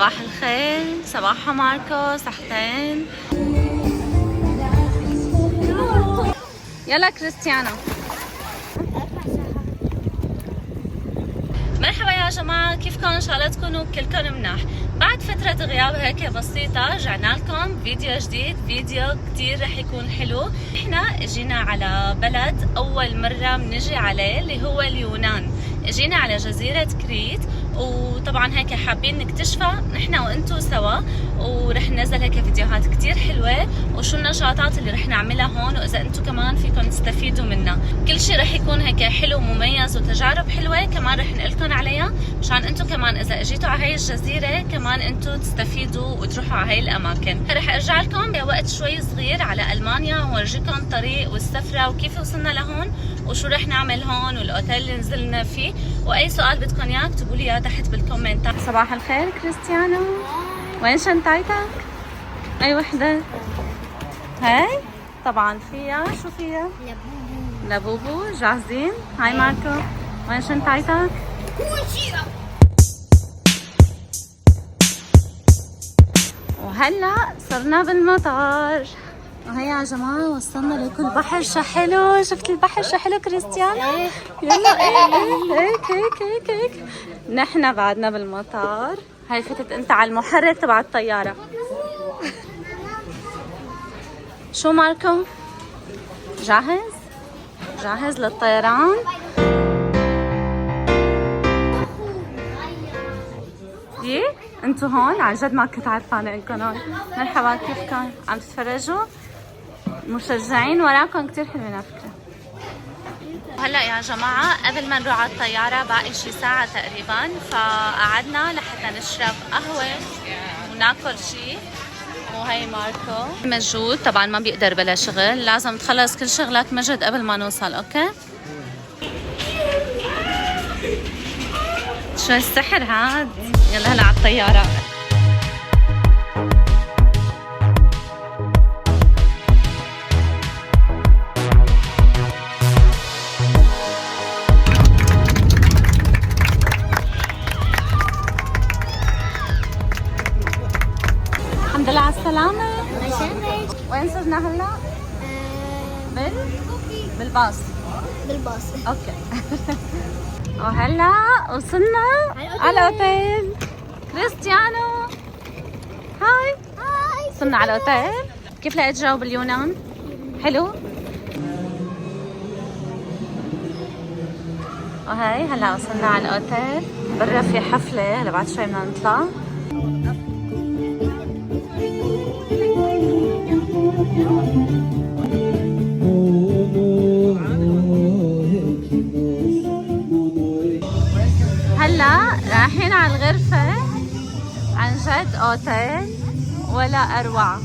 صباح الخير، صباحا ماركو، صحتين. يلا كريستيانو. مرحبا يا جماعة، كيفكم؟ ان شاء الله تكونوا كلكم مناح. بعد فترة غياب هيك بسيطة رجعنا لكم فيديو جديد، فيديو كتير رح يكون حلو. احنا جينا على بلد اول مرة بنجي عليه اللي هو اليونان. جينا على جزيرة كريت، وطبعا هيك حابين نكتشفها نحن وانتو سوا، ورح ننزل هيك فيديوهات كتير حلوة وشو النشاطات اللي رح نعملها هون، واذا انتو كمان فيكم تستفيدوا منها. كل شيء رح يكون هيك حلو ومميز وتجارب حلوة كمان رح نقلكن عليها، مشان انتو كمان اذا اجيتوا على هاي الجزيرة كمان انتو تستفيدوا وتروحوا على هاي الاماكن. رح ارجع لكم بوقت شوي صغير على المانيا وورجيكم الطريق والسفرة وكيف وصلنا لهون وشو رح نعمل هون والاوتيل اللي نزلنا فيه، واي سؤال بدكم اياه اكتبوا لي اياه تحت بالكومنتات. صباح الخير كريستيانو، وين شنطتك؟ اي وحده؟ هاي طبعا فيها شو فيها؟ لبوبو. جاهزين؟ هاي ماركو، وين شنطتك؟ وهلا صرنا بالمطار، وهي يا جماعة وصلنا لكل بحر شو حلو. شفت البحر شو حلو كريستيانو؟ يلا هيك هيك هيك هيك. نحن بعدنا بالمطار. هاي فتت انت على المحرك تبع الطيارة. شو ماركو؟ جاهز؟ جاهز للطيران؟ يي انتو هون عن جد ما كنت عارفانة انكم هون. مرحبا، كيفكم؟ عم تتفرجوا؟ مشجعين وراكم كتير حلوين على فكرة. هلا يا جماعة قبل ما نروح على الطيارة باقي شي ساعة تقريبا، فقعدنا لحتى نشرب قهوة وناكل شي. وهي ماركو مجهود طبعا ما بيقدر بلا شغل، لازم تخلص كل شغلك مجد قبل ما نوصل. اوكي شو السحر هاد. يلا هلا على الطيارة. الحمد لله على السلامة. وين صرنا هلا؟ بالباص. اوكي. وهلا وصلنا على الاوتيل. كريستيانو هاي. وصلنا على الاوتيل. كيف لقيت جو باليونان؟ حلو؟ وهي هلا وصلنا على الاوتيل. برا في حفلة، هلا بعد شوي بدنا نطلع. هلا رايحين على الغرفة، عن جد اوتيل ولا اروع.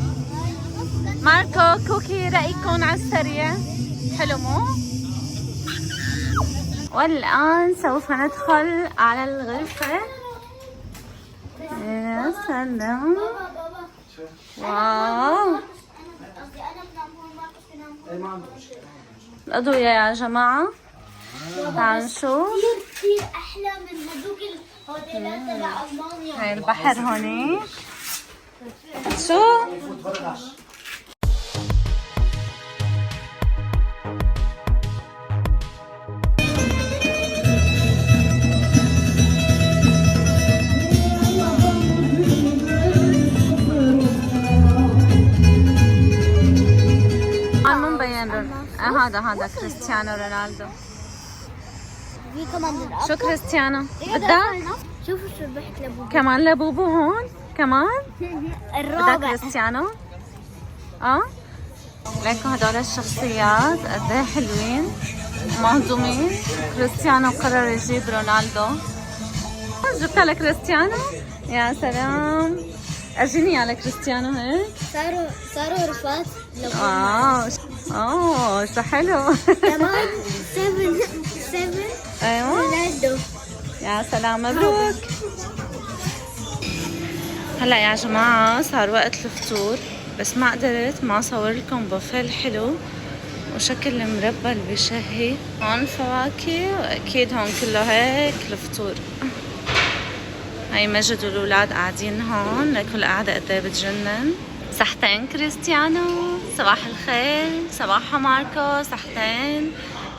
ماركو كوكي رأيكم على السريع؟ حلو مو؟ والآن سوف ندخل على الغرفة. يا سلام، واو الأضوية يا جماعة. تعالوا نشوف. كثير احلى من هذوك الهوتيلات تبع المانيا. هاي البحر هونيك. شو؟ هذا كريستيانو رونالدو. في كمان شو كريستيانو؟ بدك؟ شوفوا شو ربحت لبوبو. كمان لبوبو هون؟ كمان؟ بدك الرابع. كريستيانو؟ ليكوا هدول الشخصيات قد ايه حلوين ومهضومين. كريستيانو قرر يجيب رونالدو. جبتها لكريستيانو؟ يا سلام، اجيني على كريستيانو هيك. صاروا رفات لبوبو. شو حلو. كمان 7 ايوه رونالدو. يا سلام، مبروك. هلا يا جماعة صار وقت الفطور، بس ما قدرت ما اصور لكم بوفيه حلو وشكل المربى اللي بشهي. هون فواكه واكيد هون كله هيك الفطور. هاي مجد والولاد قاعدين هون، لكل قاعدة قد ايه بتجنن. صحتين كريستيانو، صباح الخير. صباحا ماركو، صحتين.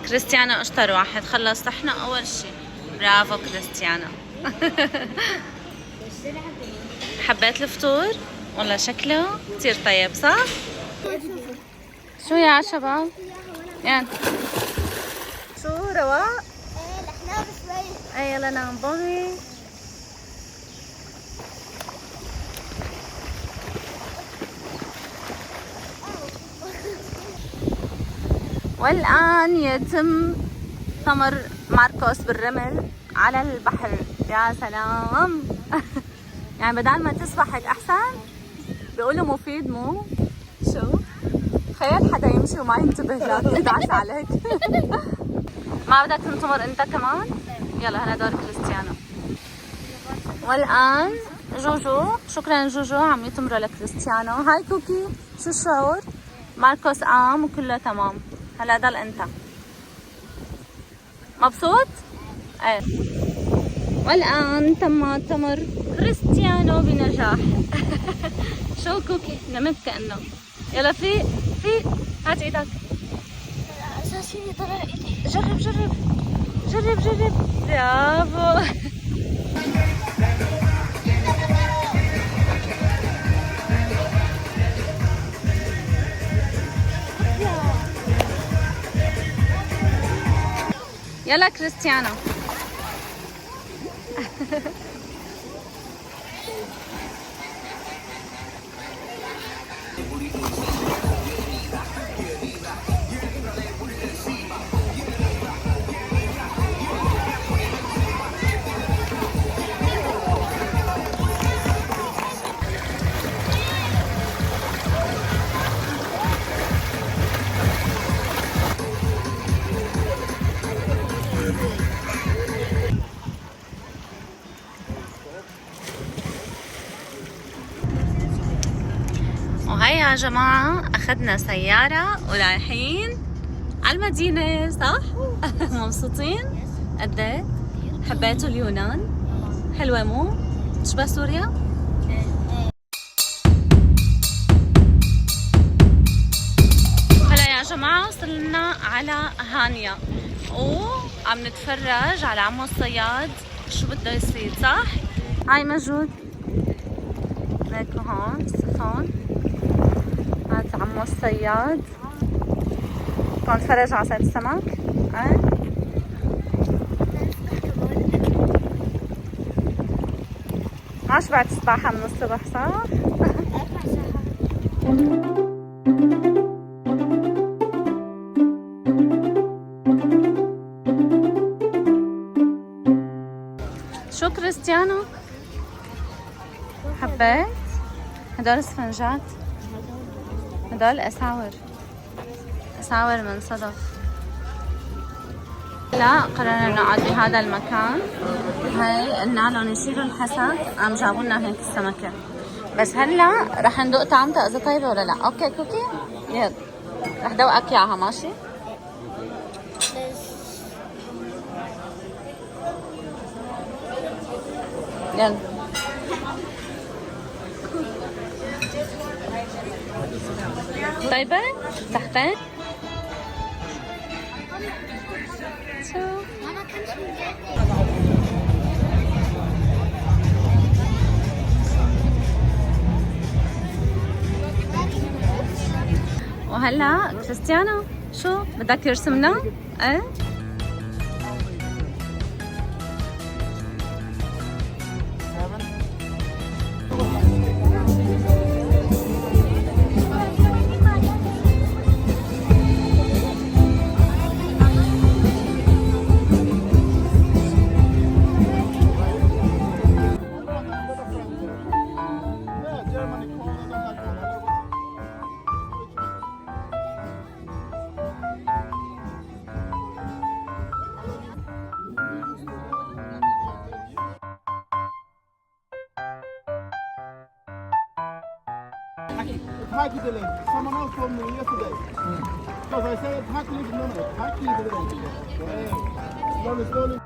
كريستيانو اشطر واحد، خلص صحنا اول شي. برافو كريستيانو. حبيت الفطور؟ والله شكله كتير طيب صح؟ شو يا شباب؟ يعني شو رواق؟ ايه الاحلام شوي. اي يلا نام بابي. والآن يتم تمر ماركوس بالرمل على البحر. يا سلام. يعني بدل ما تسبح هيك أحسن. بيقولوا مفيد مو؟ شو؟ تخيل حدا يمشي وما ينتبه لك يدعس عليك. ما بدك تنتمر انت كمان؟ يلا هلا دور كريستيانو. والآن جوجو، شكرا جوجو، عم يتمروا لكريستيانو. هاي كوكي، شو الشعور؟ ماركوس قام وكله تمام. هلا ضل انت مبسوط؟ ايه. والآن تم تمر كريستيانو بنجاح. شو كوكي؟ نمت كأنه. يلا فيق فيق، هات ايدك. اساسي طلع ايدي. جرب جرب جرب جرب. برافو. يلا كريستيانو. وهي يا جماعة أخذنا سيارة ورايحين على المدينة صح؟ مبسوطين؟ قد ايه؟ حبيتوا اليونان؟ حلوة مو؟ تشبه سوريا؟ هلا يا جماعة وصلنا على هانيا وعم نتفرج على عمو الصياد شو بده يصيد صح؟ هاي موجود ليكو هون السفن. هذا عمو الصياد. كنت نتفرج على صيد السمك. ما شبعت سباحة من الصبح صح؟ 4 ساعات. شو كريستيانو؟ حبيت؟ هدول اسفنجات، هدول اساور، اساور من صدف. لا قررنا نقعد بهذا المكان. هاي قلنا لهم يشيلوا الحسك، قام جابوا لنا هيك السمكة. بس هلا رح ندوق طعمتها اذا طيبة ولا لا. اوكي كوكي؟ يلا رح دوقك اياها ماشي؟ يلا طيبة؟ تحتين؟ شو؟ ماما كانش مجهز. وهلا كريستيانو شو بدك يرسمنا؟ ايه؟ Paki the link. Someone else told me yesterday. Because I said Paki is number. Paki the link. Slowly, slowly.